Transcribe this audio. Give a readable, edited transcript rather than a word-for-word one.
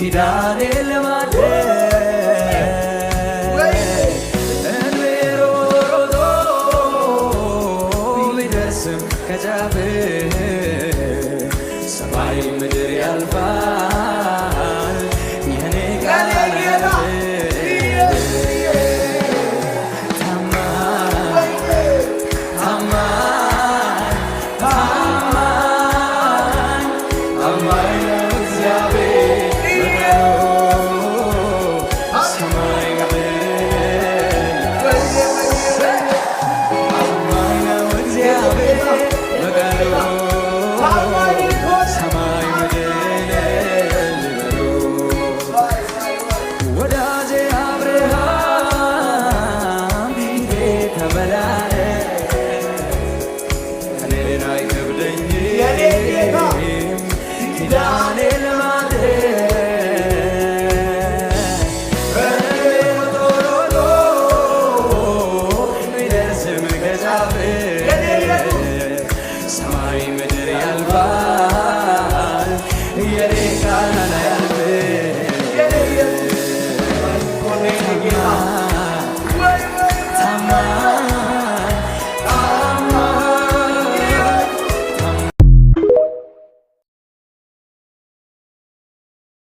ኪዳኔ ለማድረግ እንሮሮቶ ቢደርስም ከጫፍ ሰማይ ምድር ያልፋል የኔ ቃል ኪዳኔ ለማድረግ ሮጦ ቢደርስም ከጫፍ ሰማይ ምድር ያልፋል የኔ ቃል አያልፍም